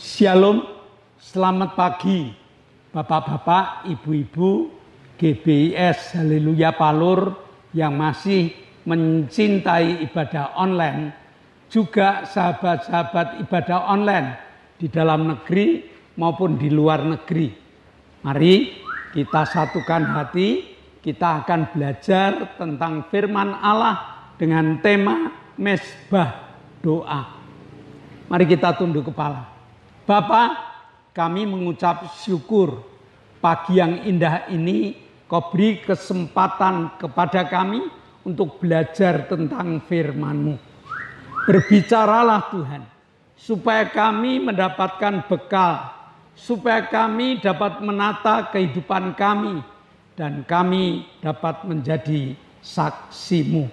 Shalom, selamat pagi Bapak-bapak, Ibu-ibu, GBIS Haleluya Palur yang masih mencintai ibadah online, juga sahabat-sahabat ibadah online di dalam negeri maupun di luar negeri. Mari kita satukan hati, kita akan belajar tentang firman Allah dengan tema mesbah doa. Mari kita tunduk kepala. Bapa, kami mengucap syukur pagi yang indah ini Kau beri kesempatan kepada kami untuk belajar tentang firman-Mu. Berbicaralah Tuhan, supaya kami mendapatkan bekal, supaya kami dapat menata kehidupan kami, dan kami dapat menjadi saksi-Mu.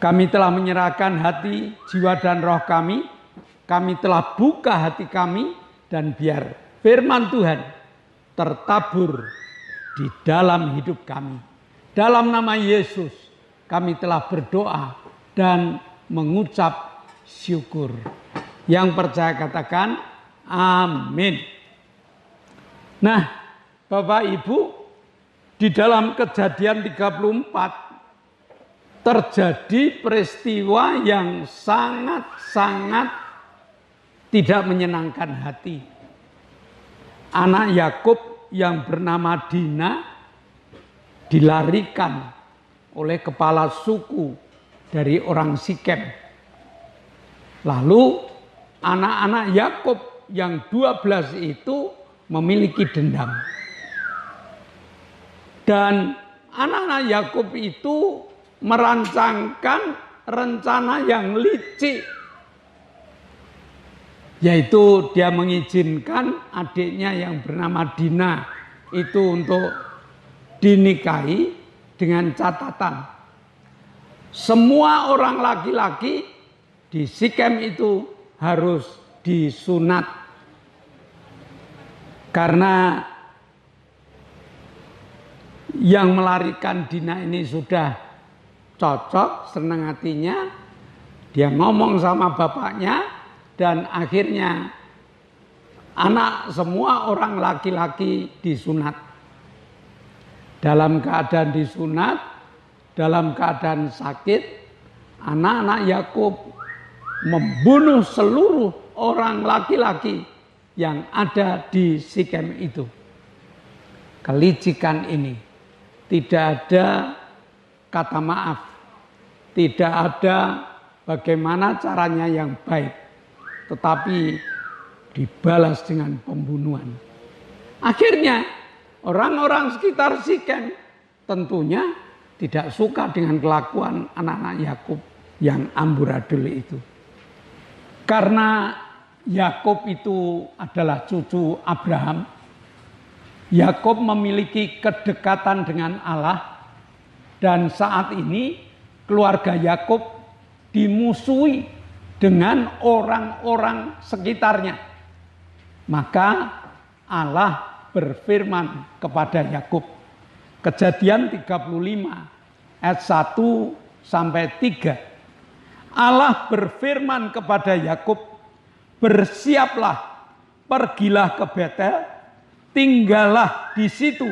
Kami telah menyerahkan hati, jiwa, dan roh kami. Kami telah buka hati kami, dan biar firman Tuhan tertabur di dalam hidup kami. Dalam nama Yesus kami telah berdoa dan mengucap syukur. Yang percaya katakan amin. Nah, Bapak Ibu, di dalam Kejadian 34 terjadi peristiwa yang sangat-sangat tidak menyenangkan hati. Anak Yakub yang bernama Dina dilarikan oleh kepala suku dari orang Sikem. Lalu anak-anak Yakub yang 12 itu memiliki dendam. Dan anak-anak Yakub itu merancangkan rencana yang licik, yaitu dia mengizinkan adiknya yang bernama Dina itu untuk dinikahi dengan catatan semua orang laki-laki di Sikem itu harus disunat. Karena yang melarikan Dina ini sudah cocok, senang hatinya, dia ngomong sama bapaknya. Dan akhirnya semua orang laki-laki disunat. Dalam keadaan disunat, dalam keadaan sakit, anak-anak Yakub membunuh seluruh orang laki-laki yang ada di Sikem itu. Kelicikan ini tidak ada kata maaf, tidak ada bagaimana caranya yang baik, tetapi dibalas dengan pembunuhan. Akhirnya orang-orang sekitar Sikem tentunya tidak suka dengan kelakuan anak-anak Yakub yang amburadul itu. Karena Yakub itu adalah cucu Abraham, Yakub memiliki kedekatan dengan Allah, dan saat ini keluarga Yakub dimusuhi dengan orang-orang sekitarnya. Maka Allah berfirman kepada Yakub. Kejadian 35 ayat 1 sampai 3. Allah berfirman kepada Yakub, "Bersiaplah, pergilah ke Betel, tinggallah di situ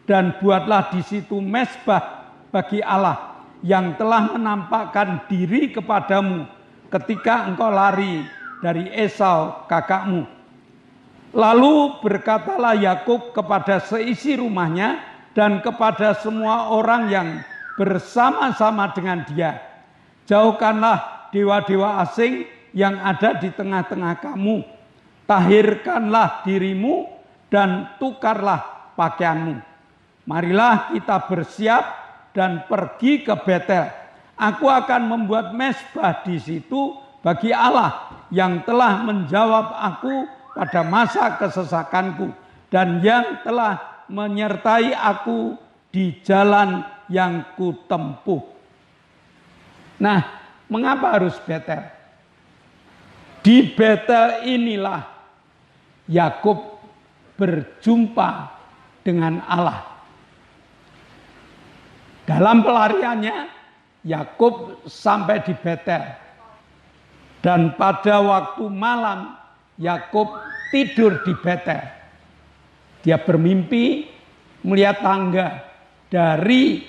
dan buatlah di situ mesbah bagi Allah yang telah menampakkan diri kepadamu ketika engkau lari dari Esau kakakmu." Lalu berkatalah Yakub kepada seisi rumahnya dan kepada semua orang yang bersama-sama dengan dia, "Jauhkanlah dewa-dewa asing yang ada di tengah-tengah kamu. Tahirkanlah dirimu dan tukarlah pakaianmu. Marilah kita bersiap dan pergi ke Betel. Aku akan membuat mesbah di situ bagi Allah yang telah menjawab aku pada masa kesesakanku dan yang telah menyertai aku di jalan yang kutempuh." Nah, mengapa harus Betel? Di Betel inilah Yakub berjumpa dengan Allah. Dalam pelariannya Yakub sampai di Betel. Dan pada waktu malam Yakub tidur di Betel. Dia bermimpi melihat tangga dari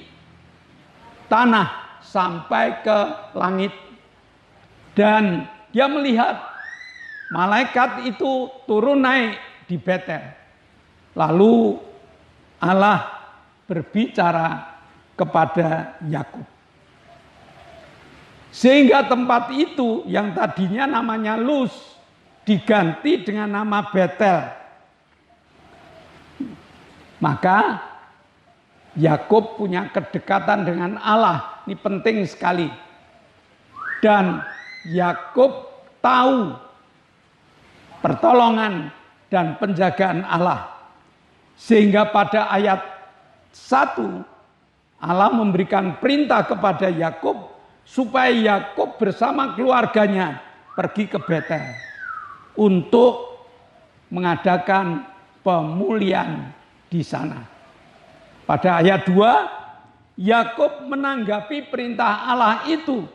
tanah sampai ke langit. Dan dia melihat malaikat itu turun naik di Betel. Lalu Allah berbicara kepada Yakub. Sehingga tempat itu yang tadinya namanya Luz diganti dengan nama Betel. Maka Yakub punya kedekatan dengan Allah. Ini penting sekali. Dan Yakub tahu pertolongan dan penjagaan Allah. Sehingga pada ayat 1 Allah memberikan perintah kepada Yakub supaya Yakub bersama keluarganya pergi ke Betel untuk mengadakan pemulihan di sana. Pada ayat 2, Yakub menanggapi perintah Allah itu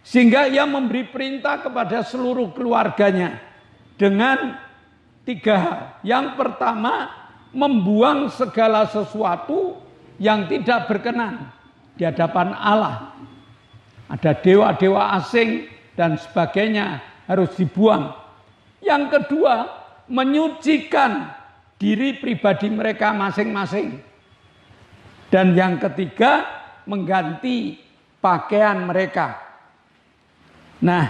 sehingga ia memberi perintah kepada seluruh keluarganya dengan 3 hal. Yang pertama, membuang segala sesuatu yang tidak berkenan di hadapan Allah. Ada dewa-dewa asing dan sebagainya harus dibuang. Yang kedua, menyucikan diri pribadi mereka masing-masing. Dan yang ketiga, mengganti pakaian mereka. Nah,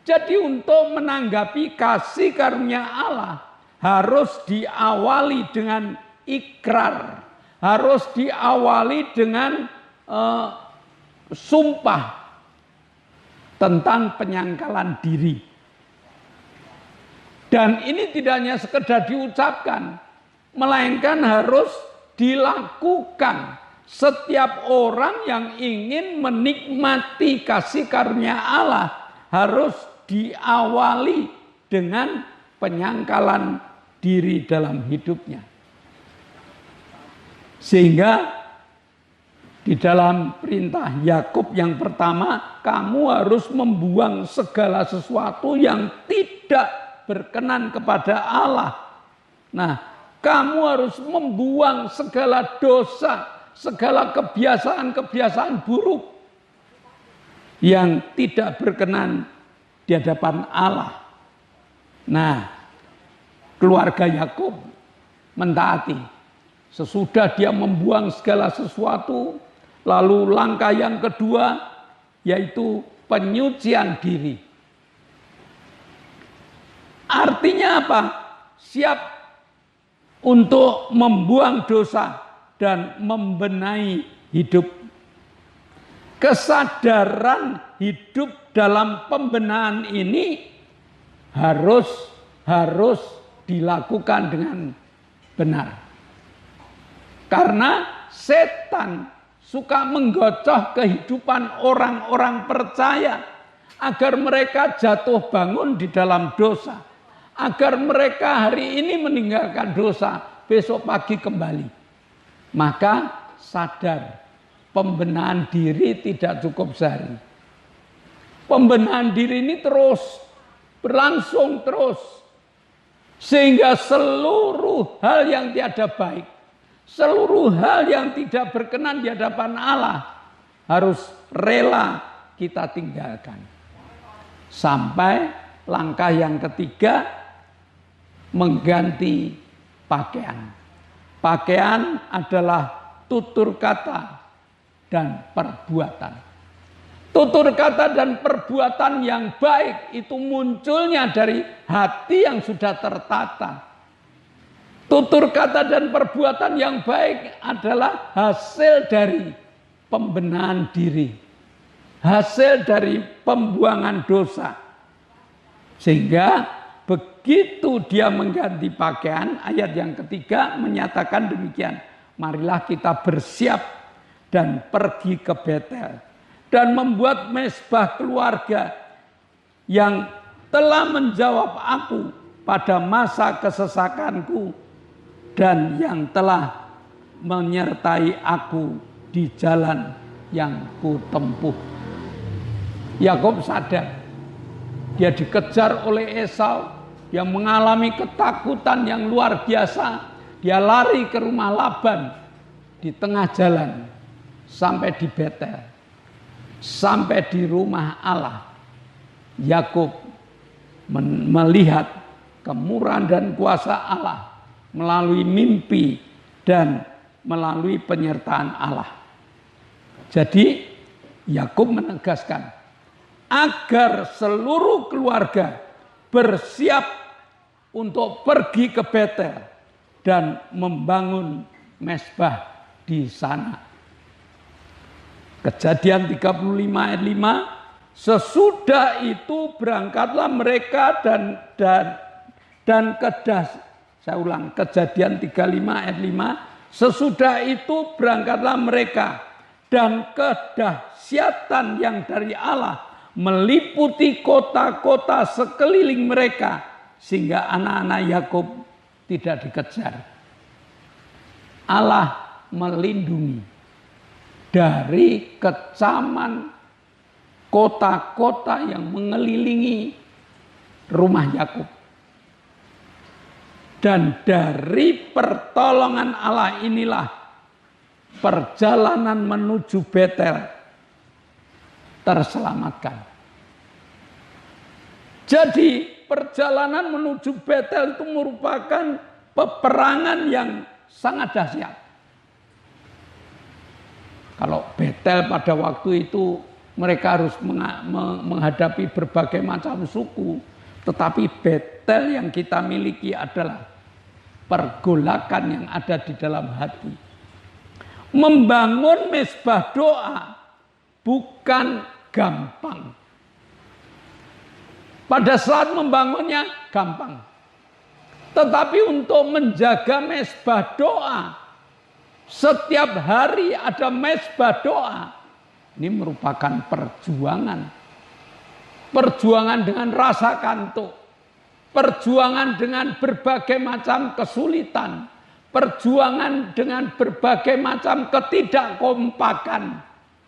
jadi untuk menanggapi kasih karunia Allah harus diawali dengan ikrar, harus diawali dengan sumpah tentang penyangkalan diri. Dan ini tidak hanya sekedar diucapkan, melainkan harus dilakukan. Setiap orang yang ingin menikmati kasih karunia Allah harus diawali dengan penyangkalan diri dalam hidupnya. Sehingga di dalam perintah Yakub yang pertama, kamu harus membuang segala sesuatu yang tidak berkenan kepada Allah. Nah, kamu harus membuang segala dosa, segala kebiasaan-kebiasaan buruk yang tidak berkenan di hadapan Allah. Nah, keluarga Yakub mentaati. Sesudah dia membuang segala sesuatu, lalu langkah yang kedua yaitu penyucian diri. Artinya apa? Siap untuk membuang dosa dan membenahi hidup. Kesadaran hidup dalam pembenahan ini harus dilakukan dengan benar. Karena setan suka menggocoh kehidupan orang-orang percaya agar mereka jatuh bangun di dalam dosa, agar mereka hari ini meninggalkan dosa, besok pagi kembali. Maka sadar, pembenahan diri tidak cukup sehari. Pembenahan diri ini terus berlangsung terus, sehingga seluruh hal yang tiada baik, seluruh hal yang tidak berkenan di hadapan Allah harus rela kita tinggalkan. Sampai langkah yang ketiga, mengganti pakaian. Pakaian adalah tutur kata dan perbuatan. Tutur kata dan perbuatan yang baik itu munculnya dari hati yang sudah tertata. Tutur kata dan perbuatan yang baik adalah hasil dari pembenahan diri, hasil dari pembuangan dosa. Sehingga begitu dia mengganti pakaian, ayat yang ketiga menyatakan demikian. Marilah kita bersiap dan pergi ke Betel dan membuat mezbah keluarga yang telah menjawab aku pada masa kesesakanku dan yang telah menyertai aku di jalan yang kutempuh. Yakub sadar dia dikejar oleh Esau, Dia mengalami ketakutan yang luar biasa. Dia lari ke rumah Laban di tengah jalan sampai di Betel. Sampai di rumah Allah. Yakub melihat kemurahan dan kuasa Allah melalui mimpi dan melalui penyertaan Allah. Jadi Yakub menegaskan agar seluruh keluarga bersiap untuk pergi ke Betel dan membangun mezbah di sana. Kejadian 35 ayat 5, sesudah itu berangkatlah mereka dan saya ulang, Kejadian 35 ayat 5, sesudah itu berangkatlah mereka dan kedahsyatan yang dari Allah meliputi kota-kota sekeliling mereka sehingga anak-anak Yakub tidak dikejar. Allah melindungi dari kecaman kota-kota yang mengelilingi rumah Yakub. Dan dari pertolongan Allah inilah perjalanan menuju Betel terselamatkan. Jadi perjalanan menuju Betel itu merupakan peperangan yang sangat dahsyat. Kalau Betel pada waktu itu mereka harus menghadapi berbagai macam suku. Tetapi Betel yang kita miliki adalah pergolakan yang ada di dalam hati. Membangun mezbah doa bukan gampang. Pada saat membangunnya gampang. Tetapi untuk menjaga mezbah doa, setiap hari ada mezbah doa. Ini merupakan perjuangan. Perjuangan dengan rasa kantuk. Perjuangan dengan berbagai macam kesulitan. Perjuangan dengan berbagai macam ketidakkompakan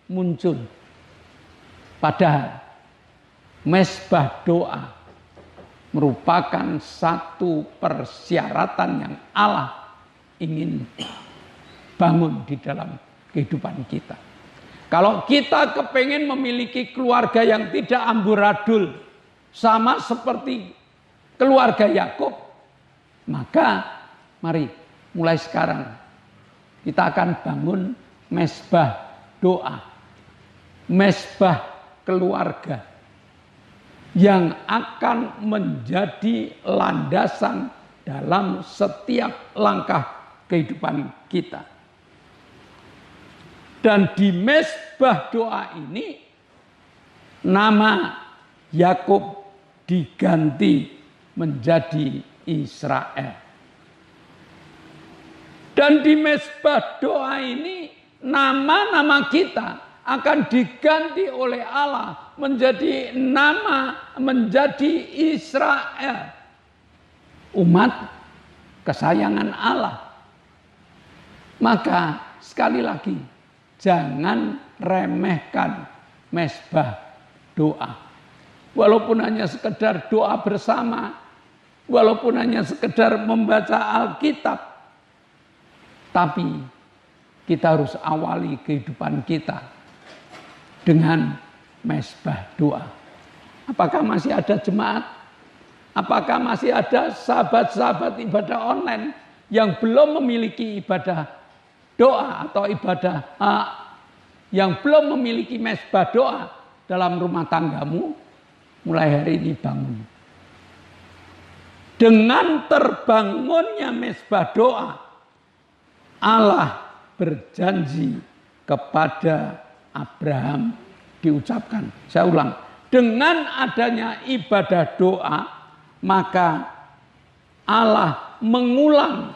muncul. Padahal mezbah doa merupakan satu persyaratan yang Allah ingin bangun di dalam kehidupan kita. Kalau kita kepengen memiliki keluarga yang tidak amburadul, sama seperti keluarga Yakub, maka mari mulai sekarang kita akan bangun mezbah doa, mezbah keluarga yang akan menjadi landasan dalam setiap langkah kehidupan kita. Dan di mezbah doa ini nama Yakub diganti menjadi Israel. Dan di mezbah doa ini nama-nama kita akan diganti oleh Allah menjadi Israel. Umat kesayangan Allah. Maka sekali lagi, jangan remehkan mezbah doa. Walaupun hanya sekedar doa bersama, walaupun hanya sekedar membaca Alkitab, tapi kita harus awali kehidupan kita dengan mezbah doa. Apakah masih ada jemaat? Apakah masih ada sahabat-sahabat ibadah online yang belum memiliki ibadah doa atau ibadah yang belum memiliki mezbah doa dalam rumah tanggamu? Mulai hari ini bangun. Dengan terbangunnya mezbah doa, Allah berjanji kepada Abraham, diucapkan. Saya ulang, dengan adanya ibadah doa, maka Allah mengulang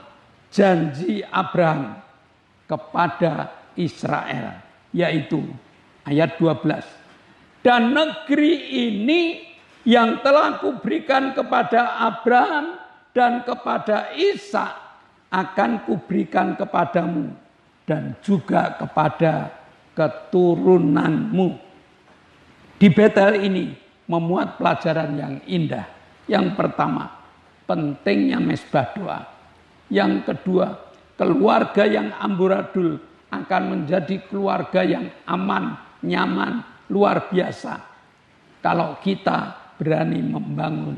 janji Abraham kepada Israel, yaitu ayat 12. Dan negeri ini yang telah kuberikan kepada Abraham dan kepada Ishak akan kuberikan kepadamu dan juga kepada keturunanmu. Di Betel ini memuat pelajaran yang indah. Yang pertama, pentingnya mesbah doa. Yang kedua, keluarga yang amburadul akan menjadi keluarga yang aman, nyaman, luar biasa. Kalau kita berani membangun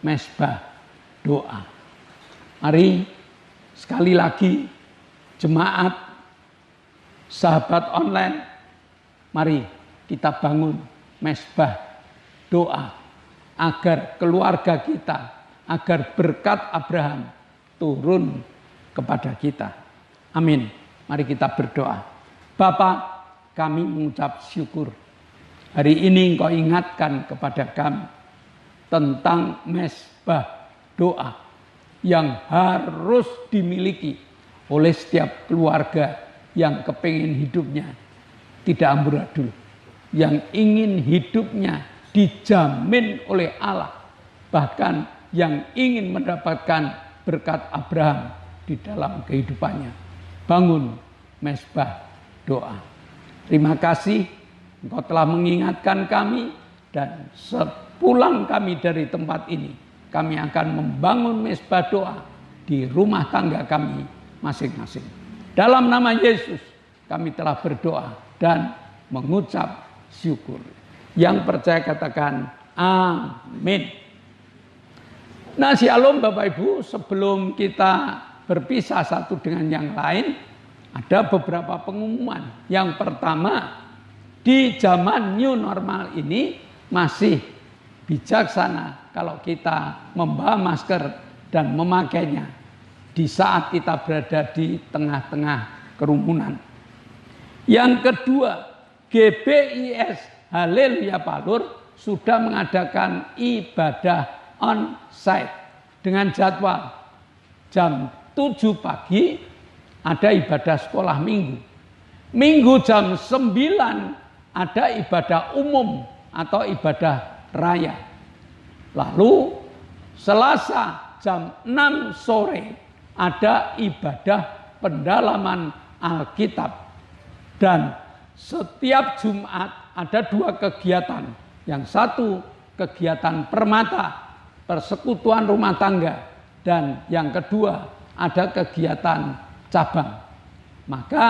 mesbah doa. Mari sekali lagi jemaat, sahabat online, mari kita bangun mesbah doa agar keluarga kita, agar berkat Abraham turun kepada kita. Amin. Mari kita berdoa. Bapa, kami mengucap syukur. Hari ini Engkau ingatkan kepada kami tentang mesbah doa yang harus dimiliki oleh setiap keluarga yang kepingin hidupnya tidak amburadul, yang ingin hidupnya dijamin oleh Allah, bahkan yang ingin mendapatkan berkat Abraham di dalam kehidupannya. Bangun mesbah doa. Terima kasih Engkau telah mengingatkan kami, dan sepulang kami dari tempat ini, kami akan membangun mesbah doa di rumah tangga kami masing-masing. Dalam nama Yesus kami telah berdoa dan mengucap syukur. Yang percaya katakan amin. Nah, shalom Bapak Ibu, sebelum kita berpisah satu dengan yang lain, ada beberapa pengumuman. Yang pertama, di zaman new normal ini masih bijaksana kalau kita membawa masker dan memakainya di saat kita berada di tengah-tengah kerumunan. Yang kedua, GBIS Haleluya Palur sudah mengadakan ibadah on-site dengan jadwal jam 7 pagi ada ibadah sekolah minggu. Minggu jam 9 ada ibadah umum atau ibadah raya. Lalu Selasa jam 6 sore ada ibadah pendalaman Alkitab. Dan setiap Jumat ada 2 kegiatan. Yang satu kegiatan permata, persekutuan rumah tangga. Dan yang kedua ada kegiatan cabang. Maka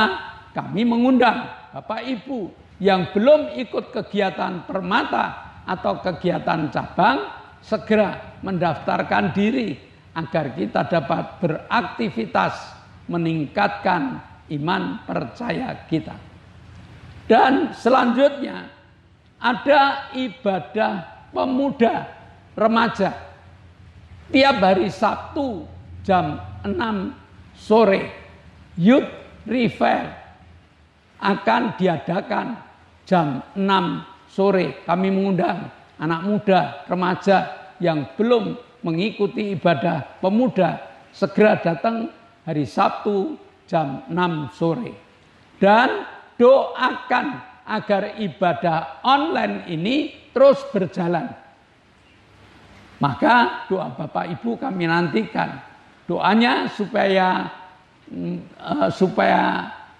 kami mengundang Bapak Ibu yang belum ikut kegiatan permata atau kegiatan cabang, segera mendaftarkan diri agar kita dapat beraktivitas meningkatkan iman percaya kita. Dan selanjutnya ada ibadah pemuda remaja tiap hari Sabtu jam 6 sore. Youth Revival akan diadakan jam 6 sore. Kami mengundang anak muda, remaja yang belum mengikuti ibadah pemuda, segera datang hari Sabtu jam 6 sore. Dan doakan agar ibadah online ini terus berjalan. Maka doa Bapak Ibu kami nantikan. Doanya supaya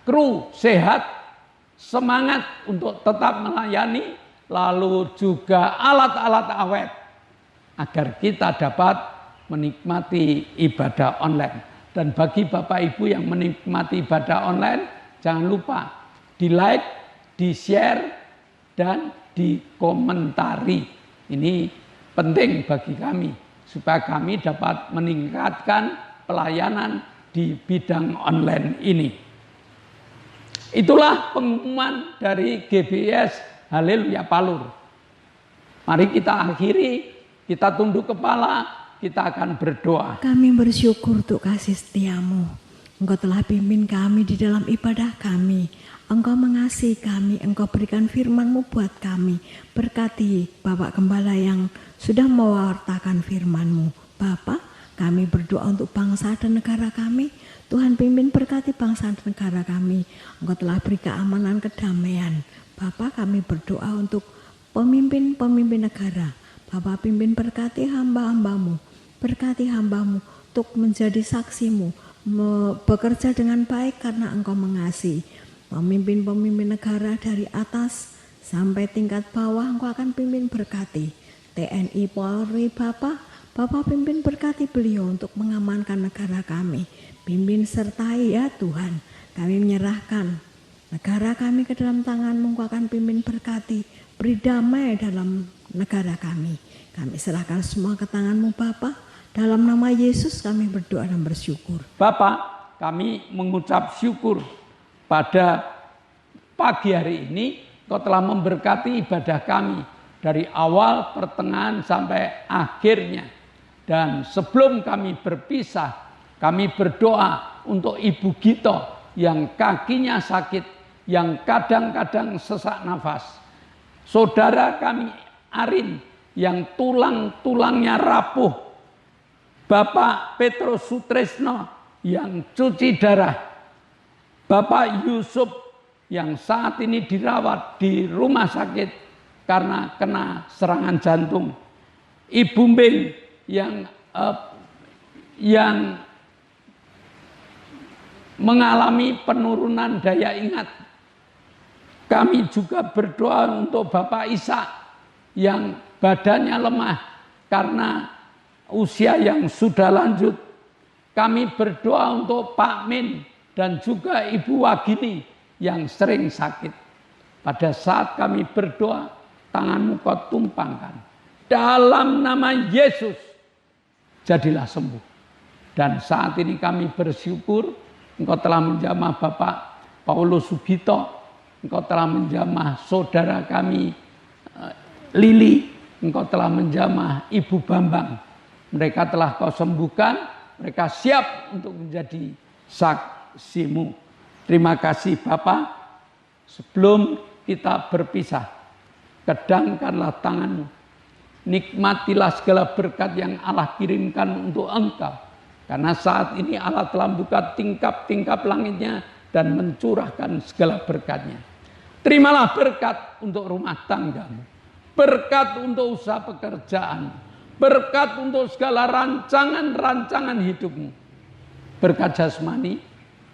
kru sehat, semangat untuk tetap melayani, lalu juga alat-alat awet agar kita dapat menikmati ibadah online. Dan bagi Bapak Ibu yang menikmati ibadah online, jangan lupa di-like, di-share, dan dikomentari. Ini penting bagi kami supaya kami dapat meningkatkan pelayanan di bidang online ini. Itulah pengumuman dari GBIS Haleluya Palur. Mari kita akhiri, kita tunduk kepala, kita akan berdoa. Kami bersyukur untuk kasih setiamu. Engkau telah pimpin kami di dalam ibadah kami. Engkau mengasihi kami, Engkau berikan firman-Mu buat kami. Berkati Bapak Gembala yang sudah mewartakan firman-Mu. Bapak, kami berdoa untuk bangsa dan negara kami. Tuhan pimpin berkati bangsa dan negara kami. Engkau telah beri keamanan, kedamaian. Bapak, kami berdoa untuk pemimpin-pemimpin negara. Bapak pimpin berkati hamba-hamba-Mu. Berkati hamba-Mu untuk menjadi saksi-Mu. Bekerja dengan baik karena Engkau mengasihi. Pemimpin-pemimpin negara dari atas sampai tingkat bawah Engkau akan pimpin berkati. TNI Polri Bapak, Bapak pimpin berkati beliau untuk mengamankan negara kami. Pimpin sertai ya Tuhan. Kami menyerahkan negara kami ke dalam tangan-Mu, Engkau akan pimpin berkati. Beri damai dalam negara kami. Kami serahkan semua ke tangan-Mu Bapa. Dalam nama Yesus kami berdoa dan bersyukur. Bapak, kami mengucap syukur pada pagi hari ini Kau telah memberkati ibadah kami dari awal, pertengahan sampai akhirnya. Dan sebelum kami berpisah, kami berdoa untuk Ibu Gito yang kakinya sakit, yang kadang-kadang sesak nafas. Saudara kami Arin yang tulang-tulangnya rapuh. Bapak Petrus Sutresno yang cuci darah. Bapak Yusuf yang saat ini dirawat di rumah sakit karena kena serangan jantung. Ibu Mbing yang mengalami penurunan daya ingat. Kami juga berdoa untuk Bapak Ishak yang badannya lemah karena usia yang sudah lanjut. Kami berdoa untuk Pak Min dan juga Ibu Wagini yang sering sakit. Pada saat kami berdoa, tangan-Mu Kau tumpangkan. Dalam nama Yesus, jadilah sembuh. Dan saat ini kami bersyukur, Engkau telah menjamah Bapak Paulus Sugito, Engkau telah menjamah saudara kami Lili, Engkau telah menjamah Ibu Bambang. Mereka telah Kau sembuhkan, mereka siap untuk menjadi saksi-Mu. Terima kasih Bapa. Sebelum kita berpisah, kedangkanlah tangan-Mu. Nikmatilah segala berkat yang Allah kirimkan untuk Engkau. Karena saat ini Allah telah membuka tingkap-tingkap langitnya dan mencurahkan segala berkatnya. Terimalah berkat untuk rumah tanggamu. Berkat untuk usaha pekerjaan. Berkat untuk segala rancangan-rancangan hidupmu. Berkat jasmani,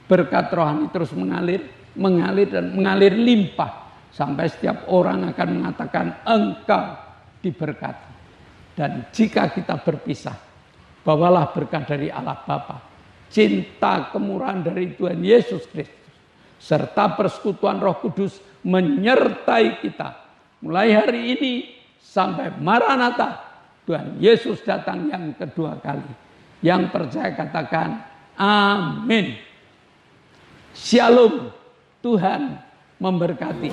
berkat rohani terus mengalir dan mengalir limpah. Sampai setiap orang akan mengatakan engkau diberkati. Dan jika kita berpisah, bawalah berkat dari Allah Bapa, cinta kemurahan dari Tuhan Yesus Kristus, serta persekutuan Roh Kudus menyertai kita. Mulai hari ini sampai Maranatha, Tuhan Yesus datang yang kedua kali. Yang percaya katakan amin. Shalom. Tuhan memberkati.